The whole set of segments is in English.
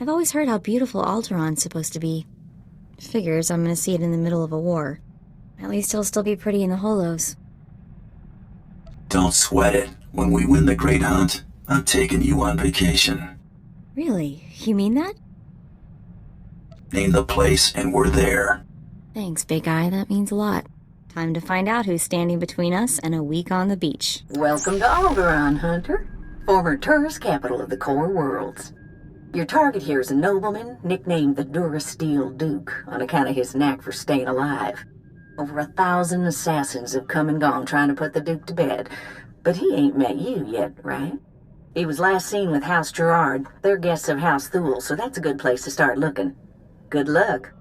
I've always heard how beautiful Alderon's supposed to be. Figures I'm gonna see it in the middle of a war. At least it'll still be pretty in the Holos. Don't sweat it. When we win the Great Hunt, I'm taking you on vacation. Really? You mean that? Name the place and we're there. Thanks, big guy. That means a lot. Time to find out who's standing between us and a week on the beach. Welcome to Alderaan, Hunter. Former tourist capital of the core worlds. Your target here is a nobleman nicknamed the Durasteel Duke on account of his knack for staying alive. Over 1,000 assassins have come and gone trying to put the Duke to bed, but he ain't met you yet, right? He was last seen with House Gerard. They're guests of House Thule, so that's a good place to start looking. Good luck.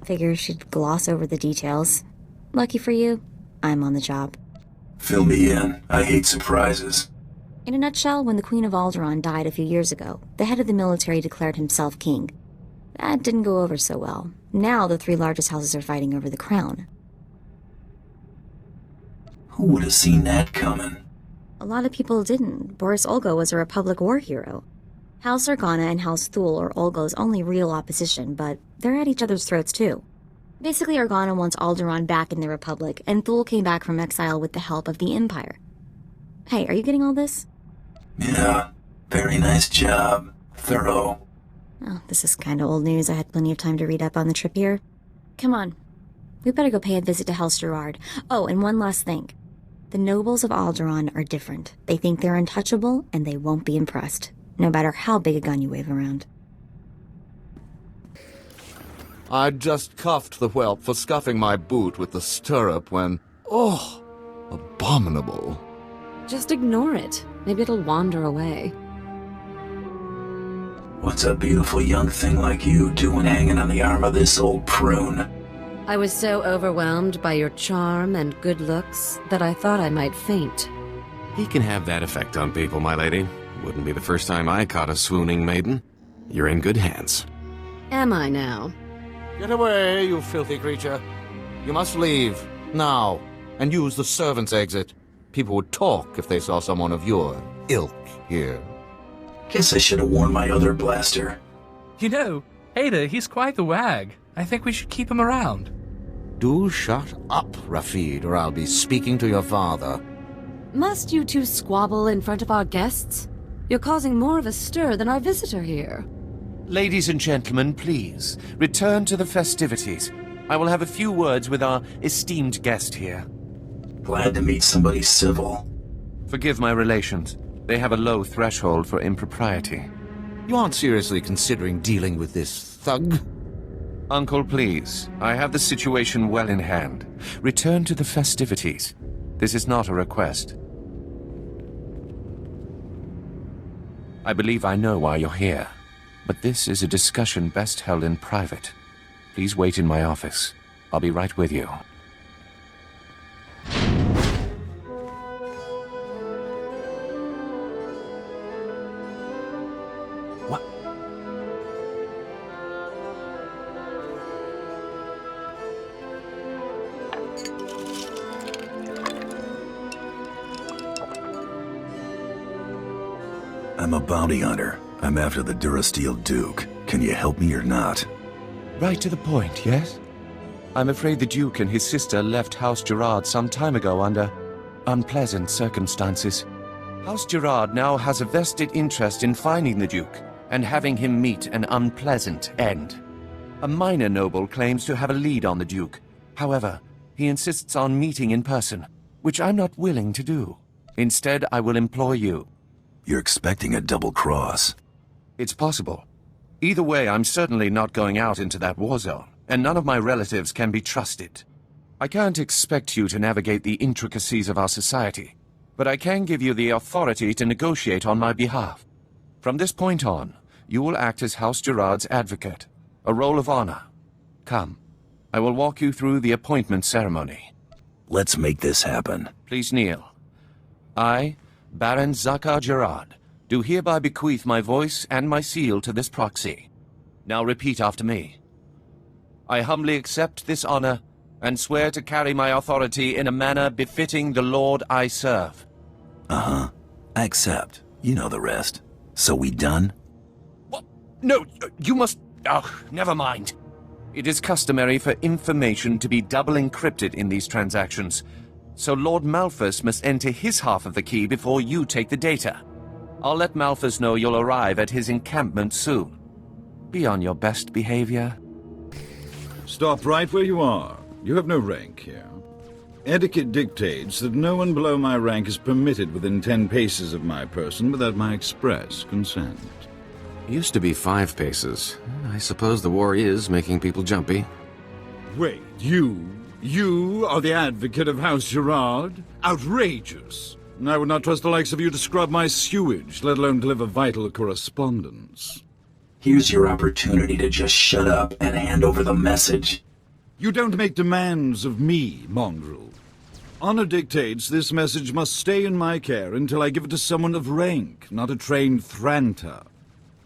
Figures she'd gloss over the details. Lucky for you, I'm on the job. Fill me in. I hate surprises. In a nutshell, when the Queen of Alderaan died a few years ago, the head of the military declared himself king. That didn't go over so well. Now the three largest houses are fighting over the crown. Who would have seen that coming? A lot of people didn't. Boris Olga was a Republic war hero. House Organa and House Thule are Olga's only real opposition, but they're at each other's throats too. Basically, Organa wants Alderaan back in the Republic, and Thule came back from exile with the help of the Empire. Hey, are you getting all this? Yeah, very nice job. Thorough. Oh, this is kind of old news. I had plenty of time to read up on the trip here. Come on. We better go pay a visit to House Gerard. Oh, and one last thing. The nobles of Alderaan are different. They think they're untouchable, and they won't be impressed, no matter how big a gun you wave around. I'd just cuffed the whelp for scuffing my boot with the stirrup when... Oh, abominable. Just ignore it. Maybe it'll wander away. What's a beautiful young thing like you doing hanging on the arm of this old prune? I was so overwhelmed by your charm and good looks that I thought I might faint. He can have that effect on people, my lady. Wouldn't be the first time I caught a swooning maiden. You're in good hands. Am I now? Get away, you filthy creature. You must leave, now, and use the servants' exit. People would talk if they saw someone of your ilk here. Guess I should have worn my other blaster. You know, Ada, he's quite the wag. I think we should keep him around. Do shut up, Rafid, or I'll be speaking to your father. Must you two squabble in front of our guests? You're causing more of a stir than our visitor here. Ladies and gentlemen, please, return to the festivities. I will have a few words with our esteemed guest here. Glad to meet somebody civil. Forgive my relations. They have a low threshold for impropriety. You aren't seriously considering dealing with this thug? Uncle, please. I have the situation well in hand. Return to the festivities. This is not a request. I believe I know why you're here, but this is a discussion best held in private. Please wait in my office. I'll be right with you. I'm a bounty hunter. I'm after the Durasteel Duke. Can you help me or not? Right to the point, yes? I'm afraid the Duke and his sister left House Gerard some time ago under unpleasant circumstances. House Gerard now has a vested interest in finding the Duke and having him meet an unpleasant end. A minor noble claims to have a lead on the Duke. However, he insists on meeting in person, which I'm not willing to do. Instead, I will employ you. You're expecting a double cross. It's possible. Either way, I'm certainly not going out into that war zone, and none of my relatives can be trusted. I can't expect you to navigate the intricacies of our society, but I can give you the authority to negotiate on my behalf. From this point on, you will act as House Gerard's advocate, a role of honor. Come, I will walk you through the appointment ceremony. Let's make this happen. Please kneel. I, Baron Zakar Gerard, do hereby bequeath my voice and my seal to this proxy. Now repeat after me. I humbly accept this honor and swear to carry my authority in a manner befitting the Lord I serve. Uh-huh. I accept. You know the rest. So we done? No, you must... Oh, never mind. It is customary for information to be double encrypted in these transactions, so Lord Malthus must enter his half of the key before you take the data. I'll let Malthus know you'll arrive at his encampment soon. Be on your best behavior. Stop right where you are. You have no rank here. Etiquette dictates that no one below my rank is permitted within 10 paces of my person without my express consent. Used to be 5 paces. I suppose the war is making people jumpy. Wait, you are the advocate of House Gerard? Outrageous! I would not trust the likes of you to scrub my sewage, let alone deliver vital correspondence. Here's your opportunity to just shut up and hand over the message. You don't make demands of me, mongrel. Honor dictates this message must stay in my care until I give it to someone of rank, not a trained Thranter.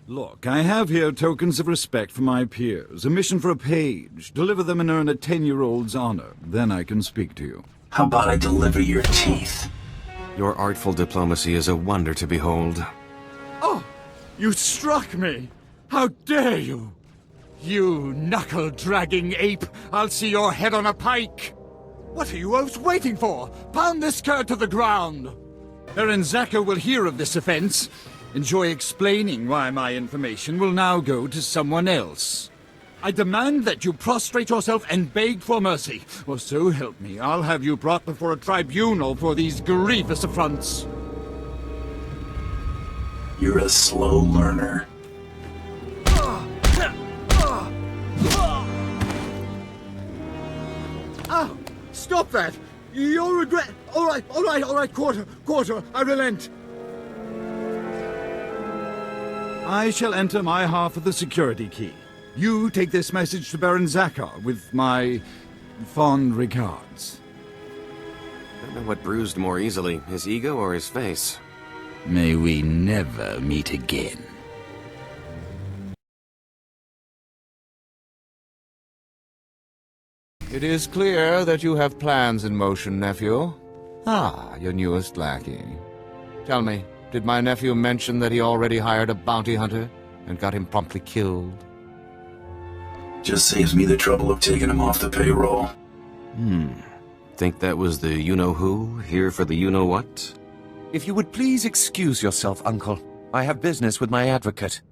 Look, I have here tokens of respect for my peers, a mission for a page. Deliver them and earn a 10-year-old's honor. Then I can speak to you. How about I deliver your teeth? Your artful diplomacy is a wonder to behold. Oh! You struck me! How dare you! You knuckle-dragging ape! I'll see your head on a pike! What are you oafs waiting for? Pound this cur to the ground! Baron Zaka will hear of this offense. Enjoy explaining why my information will now go to someone else. I demand that you prostrate yourself and beg for mercy, or so help me, I'll have you brought before a tribunal for these grievous affronts. You're a slow learner. Ah! Stop that! You'll regret... All right, quarter, I relent. I shall enter my half of the security key. You take this message to Baron Zakar with my fond regards. I don't know what bruised more easily, his ego or his face. May we never meet again. It is clear that you have plans in motion, nephew. Ah, your newest lackey. Tell me, did my nephew mention that he already hired a bounty hunter and got him promptly killed? Just saves me the trouble of taking him off the payroll. Think that was the you-know-who, here for the you-know-what? If you would please excuse yourself, Uncle. I have business with my advocate.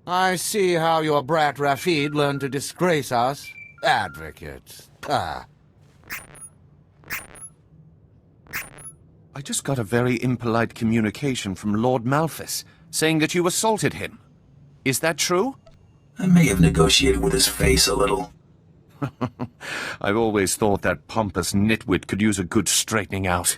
I see how your brat Rafid learned to disgrace us. Advocate. Ah. I just got a very impolite communication from Lord Malthus, saying that you assaulted him. Is that true? I may have negotiated with his face a little. I've always thought that pompous nitwit could use a good straightening out.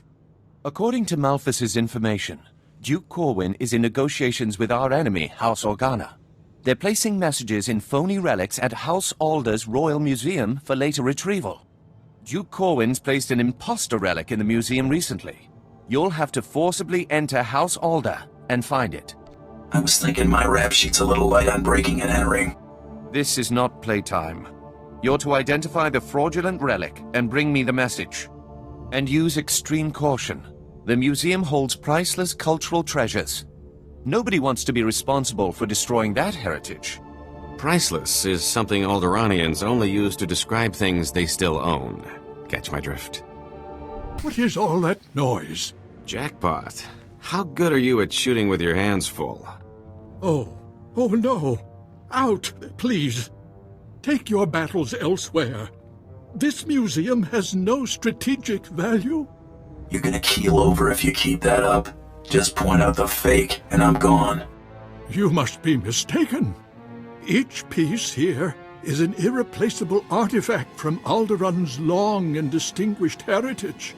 According to Malthus's information, Duke Corwin is in negotiations with our enemy, House Organa. They're placing messages in phony relics at House Alder's Royal Museum for later retrieval. Duke Corwin's placed an imposter relic in the museum recently. You'll have to forcibly enter House Alder and find it. I was thinking my rap sheet's a little light on breaking and entering. This is not playtime. You're to identify the fraudulent relic and bring me the message. And use extreme caution. The museum holds priceless cultural treasures. Nobody wants to be responsible for destroying that heritage. Priceless is something Alderanians only use to describe things they still own. Catch my drift? What is all that noise? Jackpot. How good are you at shooting with your hands full? Oh no. Out, please. Take your battles elsewhere. This museum has no strategic value. You're gonna keel over if you keep that up. Just point out the fake, and I'm gone. You must be mistaken. Each piece here is an irreplaceable artifact from Alderaan's long and distinguished heritage.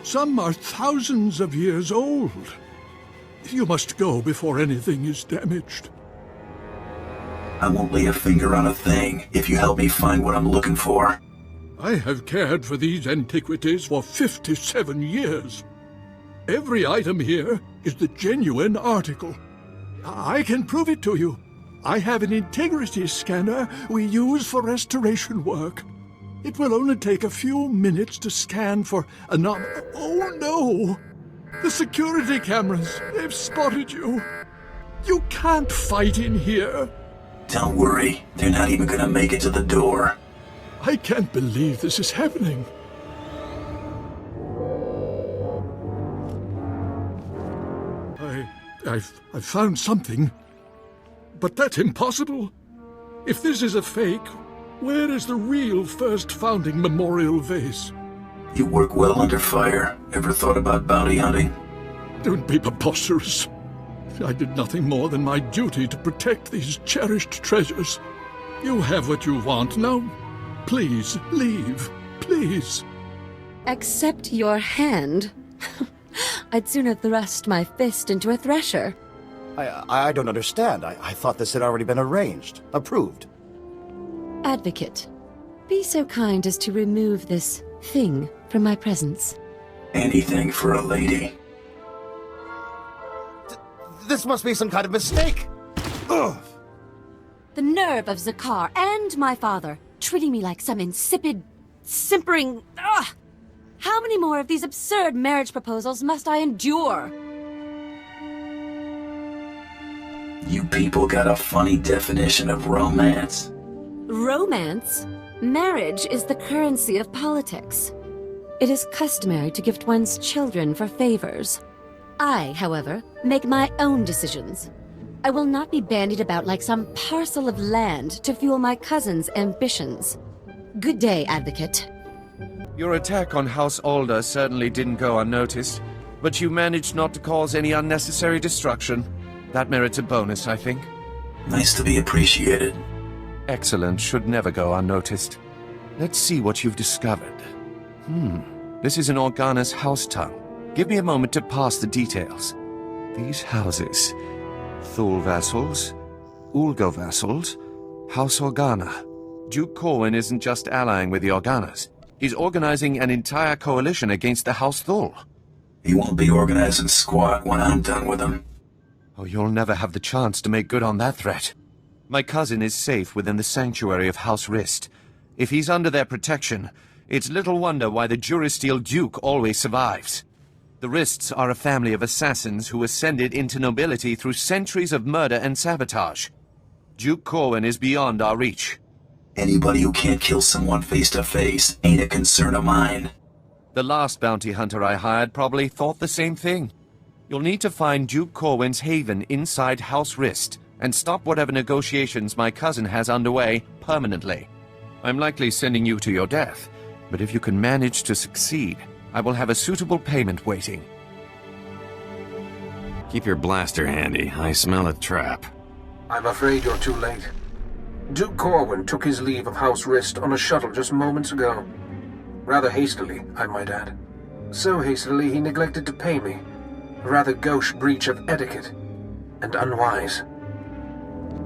Some are thousands of years old. You must go before anything is damaged. I won't lay a finger on a thing if you help me find what I'm looking for. I have cared for these antiquities for 57 years. Every item here is the genuine article. I can prove it to you. I have an integrity scanner we use for restoration work. It will only take a few minutes to scan for Oh no! The security cameras, they've spotted you. You can't fight in here. Don't worry, they're not even gonna make it to the door. I can't believe this is happening. I've found something. But that's impossible. If this is a fake, where is the real first founding memorial vase? You work well under fire. Ever thought about bounty hunting? Don't be preposterous. I did nothing more than my duty to protect these cherished treasures. You have what you want. Now, please, leave. Please. Accept your hand? I'd sooner thrust my fist into a thresher. I don't understand. I thought this had already been arranged. Approved. Advocate, be so kind as to remove this thing from my presence. Anything for a lady. This must be some kind of mistake! Ugh. The nerve of SWTOR and my father, treating me like some insipid, simpering... Ugh! How many more of these absurd marriage proposals must I endure? You people got a funny definition of romance. Romance? Marriage is the currency of politics. It is customary to gift one's children for favors. I, however, make my own decisions. I will not be bandied about like some parcel of land to fuel my cousin's ambitions. Good day, Advocate. Your attack on House Alder certainly didn't go unnoticed, but you managed not to cause any unnecessary destruction. That merits a bonus, I think. Nice to be appreciated. Excellence should never go unnoticed. Let's see what you've discovered. This is an Organa's house tongue. Give me a moment to pass the details. These houses. Thule vassals, Ulgo vassals, House Organa. Duke Corwin isn't just allying with the Organas. He's organizing an entire coalition against the House Thule. He won't be organizing squat when I'm done with him. Oh, you'll never have the chance to make good on that threat. My cousin is safe within the sanctuary of House Rist. If he's under their protection, it's little wonder why the Durasteel Duke always survives. The Rists are a family of assassins who ascended into nobility through centuries of murder and sabotage. Duke Corwin is beyond our reach. Anybody who can't kill someone face to face ain't a concern of mine. The last bounty hunter I hired probably thought the same thing. You'll need to find Duke Corwin's haven inside House Rist and stop whatever negotiations my cousin has underway permanently. I'm likely sending you to your death, but if you can manage to succeed, I will have a suitable payment waiting. Keep your blaster handy. I smell a trap. I'm afraid you're too late. Duke Corwin took his leave of House Rist on a shuttle just moments ago. Rather hastily, I might add. So hastily he neglected to pay me. A rather gauche breach of etiquette. And unwise.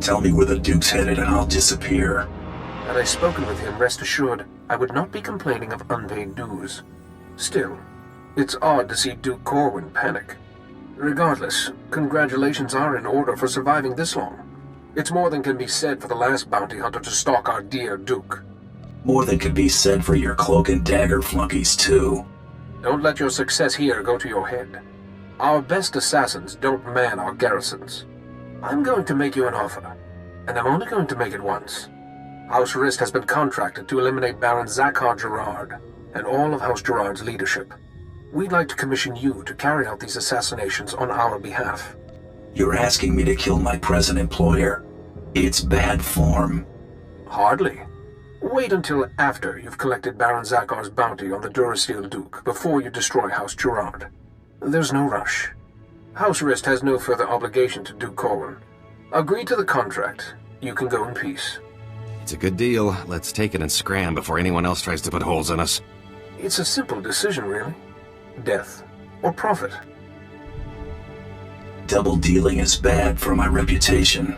Tell me where the Duke's headed and I'll disappear. Had I spoken with him, rest assured, I would not be complaining of unpaid dues. Still, it's odd to see Duke Corwin panic. Regardless, congratulations are in order for surviving this long. It's more than can be said for the last bounty hunter to stalk our dear Duke. More than could be said for your cloak and dagger flunkies, too. Don't let your success here go to your head. Our best assassins don't man our garrisons. I'm going to make you an offer, and I'm only going to make it once. House Rist has been contracted to eliminate Baron Zakhar Gerard and all of House Gerard's leadership. We'd like to commission you to carry out these assassinations on our behalf. You're asking me to kill my present employer. It's bad form. Hardly. Wait until after you've collected Baron Zakhar's bounty on the Durasteel Duke before you destroy House Gerard. There's no rush. House Rist has no further obligation to Duke Corwin. Agree to the contract. You can go in peace. It's a good deal. Let's take it and scram before anyone else tries to put holes in us. It's a simple decision, really. Death or profit. Double dealing is bad for my reputation.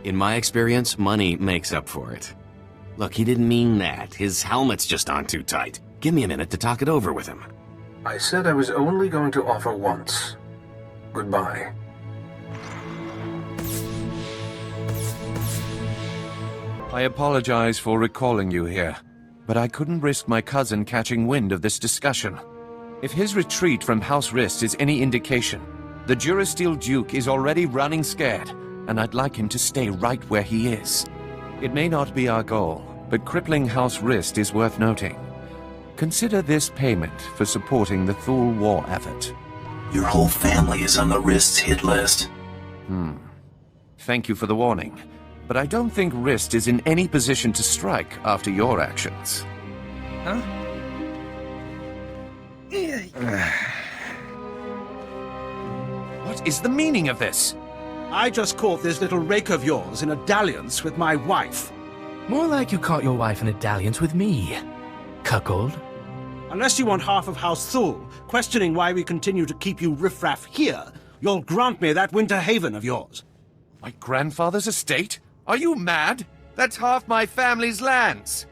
In my experience, money makes up for it. Look, he didn't mean that. His helmet's just on too tight. Give me a minute to talk it over with him. I said I was only going to offer once. Goodbye. I apologize for recalling you here, but I couldn't risk my cousin catching wind of this discussion. If his retreat from House Rist is any indication, the Durasteel Duke is already running scared, and I'd like him to stay right where he is. It may not be our goal, but crippling House Rist is worth noting. Consider this payment for supporting the Thule war effort. Your whole family is on the Rist's hit list. Thank you for the warning, but I don't think Rist is in any position to strike after your actions. Huh? What is the meaning of this? I just caught this little rake of yours in a dalliance with my wife. More like you caught your wife in a dalliance with me, cuckold. Unless you want half of House Thule, questioning why we continue to keep you riffraff here, you'll grant me that winter haven of yours. My grandfather's estate? Are you mad? That's half my family's lands.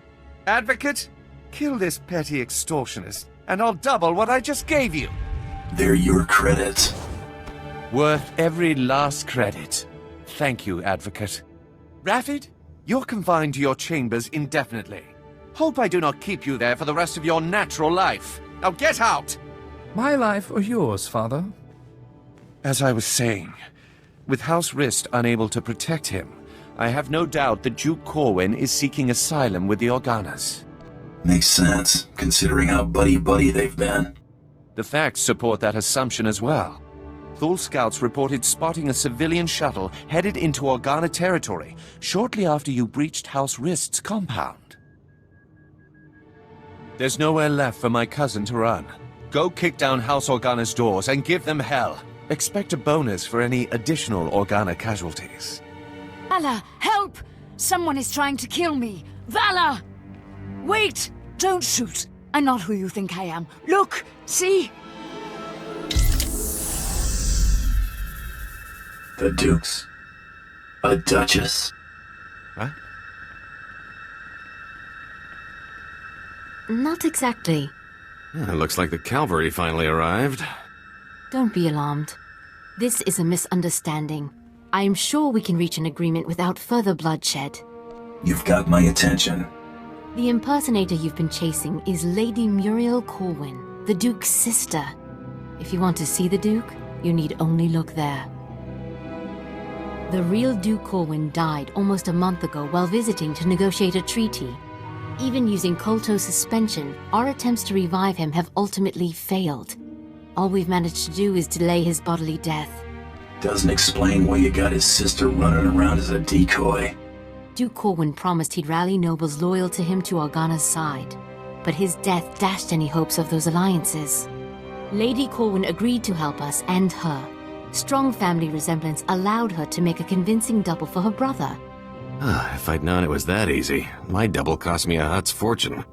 Advocate, kill this petty extortionist, and I'll double what I just gave you. They're your credits. Worth every last credit. Thank you, Advocate. Raffid, you're confined to your chambers indefinitely. Hope I do not keep you there for the rest of your natural life. Now get out! My life or yours, father? As I was saying, with House Rist unable to protect him, I have no doubt that Duke Corwin is seeking asylum with the Organas. Makes sense, considering how buddy-buddy they've been. The facts support that assumption as well. Thule scouts reported spotting a civilian shuttle headed into Organa territory shortly after you breached House Rist's compound. There's nowhere left for my cousin to run. Go kick down House Organa's doors and give them hell. Expect a bonus for any additional Organa casualties. Vala, help! Someone is trying to kill me! Vala! Wait! Don't shoot! I'm not who you think I am. Look! See? The Dukes? A Duchess? What? Not exactly. Looks like the cavalry finally arrived. Don't be alarmed. This is a misunderstanding. I am sure we can reach an agreement without further bloodshed. You've got my attention. The impersonator you've been chasing is Lady Muriel Corwin, the Duke's sister. If you want to see the Duke, you need only look there. The real Duke Corwin died almost a month ago while visiting to negotiate a treaty. Even using Kolto suspension, our attempts to revive him have ultimately failed. All we've managed to do is delay his bodily death. Doesn't explain why you got his sister running around as a decoy. Duke Corwin promised he'd rally nobles loyal to him to Organa's side, but his death dashed any hopes of those alliances. Lady Corwin agreed to help us and her. Strong family resemblance allowed her to make a convincing double for her brother. If I'd known it was that easy, my double cost me a Hutt's fortune.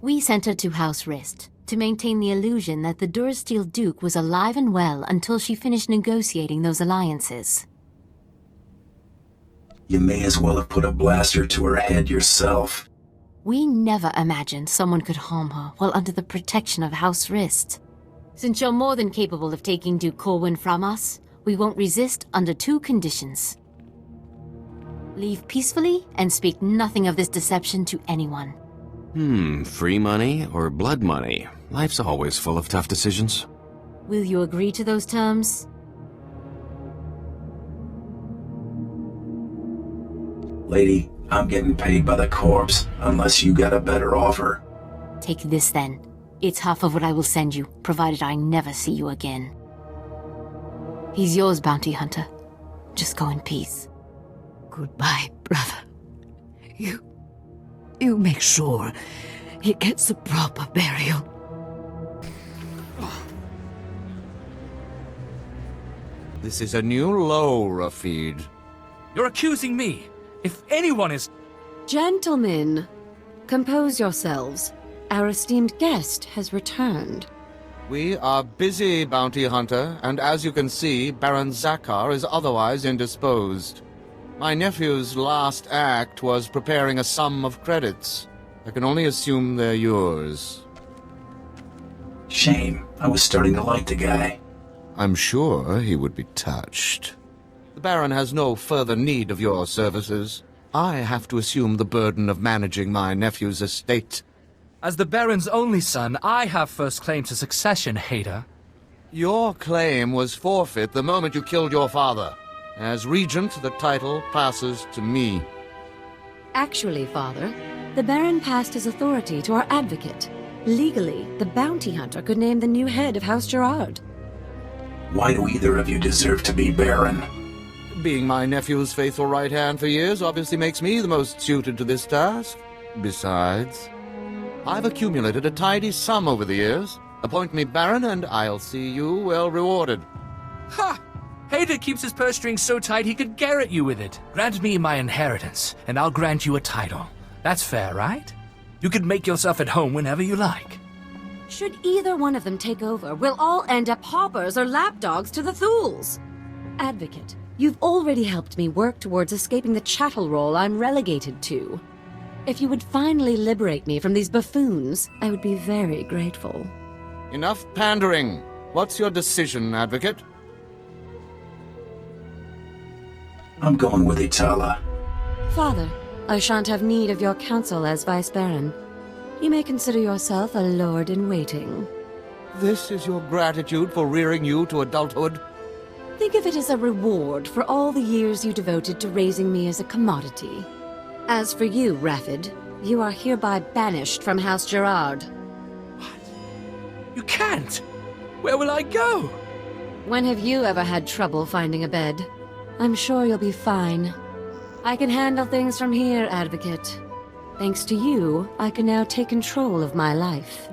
We sent her to House Rist to maintain the illusion that the Durasteel Duke was alive and well until she finished negotiating those alliances. You may as well have put a blaster to her head yourself. We never imagined someone could harm her while under the protection of House Rist. Since you're more than capable of taking Duke Corwin from us, we won't resist under 2 conditions. Leave peacefully and speak nothing of this deception to anyone. Free money or blood money? Life's always full of tough decisions. Will you agree to those terms? Lady, I'm getting paid by the corpse, unless you got a better offer. Take this then. It's half of what I will send you, provided I never see you again. He's yours, bounty hunter. Just go in peace. Goodbye, brother. You make sure he gets a proper burial. This is a new low, Rafid. You're accusing me. If anyone is... Gentlemen, compose yourselves. Our esteemed guest has returned. We are busy, bounty hunter, and as you can see, Baron Zakar is otherwise indisposed. My nephew's last act was preparing a sum of credits. I can only assume they're yours. Shame. I was starting to like the guy. I'm sure he would be touched. The Baron has no further need of your services. I have to assume the burden of managing my nephew's estate. As the Baron's only son, I have first claim to succession, Hader. Your claim was forfeit the moment you killed your father. As regent, the title passes to me. Actually, Father, the Baron passed his authority to our advocate. Legally, the bounty hunter could name the new head of House Gerard. Why do either of you deserve to be Baron? Being my nephew's faithful right hand for years obviously makes me the most suited to this task. Besides, I've accumulated a tidy sum over the years. Appoint me Baron, and I'll see you well rewarded. Ha! Hader keeps his purse strings so tight he could garrote you with it. Grant me my inheritance, and I'll grant you a title. That's fair, right? You can make yourself at home whenever you like. Should either one of them take over, we'll all end up hoppers or lapdogs to the Thools. Advocate, you've already helped me work towards escaping the chattel role I'm relegated to. If you would finally liberate me from these buffoons, I would be very grateful. Enough pandering. What's your decision, Advocate? I'm going with Itala. Father, I shan't have need of your counsel as Vice Baron. You may consider yourself a lord-in-waiting. This is your gratitude for rearing you to adulthood? Think of it as a reward for all the years you devoted to raising me as a commodity. As for you, Raffid, you are hereby banished from House Gerard. What? You can't! Where will I go? When have you ever had trouble finding a bed? I'm sure you'll be fine. I can handle things from here, Advocate. Thanks to you, I can now take control of my life.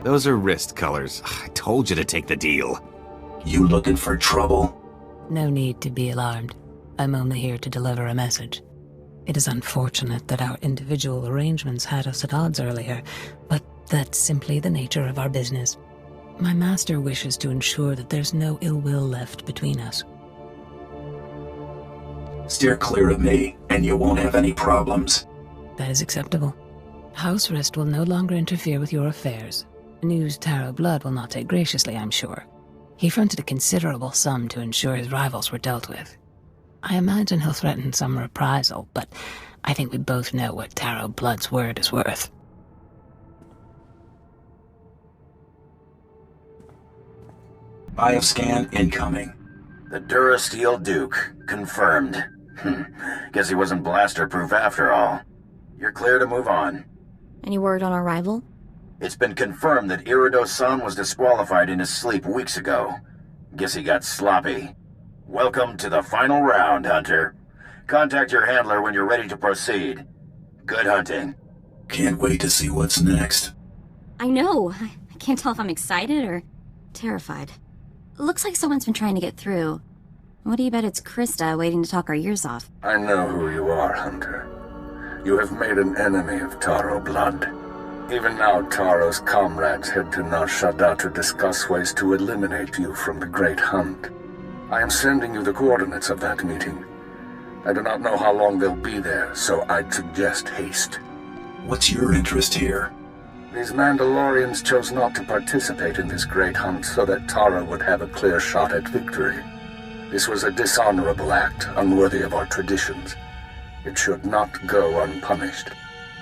Those are wrist colors. I told you to take the deal. You looking for trouble? No need to be alarmed. I'm only here to deliver a message. It is unfortunate that our individual arrangements had us at odds earlier, but that's simply the nature of our business. My master wishes to ensure that there's no ill will left between us. Steer clear of me, and you won't have any problems. That is acceptable. House Rist will no longer interfere with your affairs. News Taro Blood will not take graciously, I'm sure. He fronted a considerable sum to ensure his rivals were dealt with. I imagine he'll threaten some reprisal, but I think we both know what Taro Blood's word is worth. Bioscan incoming. The Durasteel Duke, confirmed. Guess he wasn't blaster-proof after all. You're clear to move on. Any word on our rival? It's been confirmed that Irido-san was disqualified in his sleep weeks ago. Guess he got sloppy. Welcome to the final round, Hunter. Contact your handler when you're ready to proceed. Good hunting. Can't wait to see what's next. I know. I can't tell if I'm excited or terrified. Looks like someone's been trying to get through. What do you bet it's Krista waiting to talk our ears off? I know who you are, Hunter. You have made an enemy of Taro Blood. Even now, Taro's comrades head to Nar Shaddaa to discuss ways to eliminate you from the Great Hunt. I am sending you the coordinates of that meeting. I do not know how long they'll be there, so I'd suggest haste. What's your interest here? These Mandalorians chose not to participate in this Great Hunt so that Taro would have a clear shot at victory. This was a dishonorable act, unworthy of our traditions. It should not go unpunished.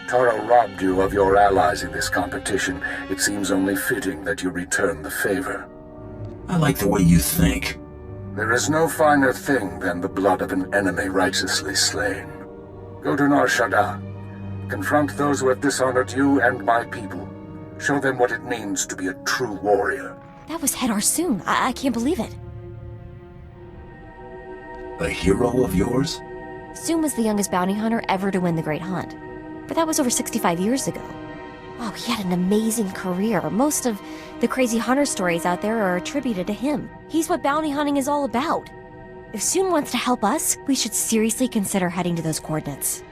Taro robbed you of your allies in this competition. It seems only fitting that you return the favor. I like the way you think. There is no finer thing than the blood of an enemy righteously slain. Go to Nar Shaddaa. Confront those who have dishonored you and my people. Show them what it means to be a true warrior. That was Hedar Soon. I can't believe it. A hero of yours? Soon was the youngest bounty hunter ever to win the Great Hunt. But that was over 65 years ago. Oh, he had an amazing career. Most of the crazy hunter stories out there are attributed to him. He's what bounty hunting is all about. If Soon wants to help us, we should seriously consider heading to those coordinates.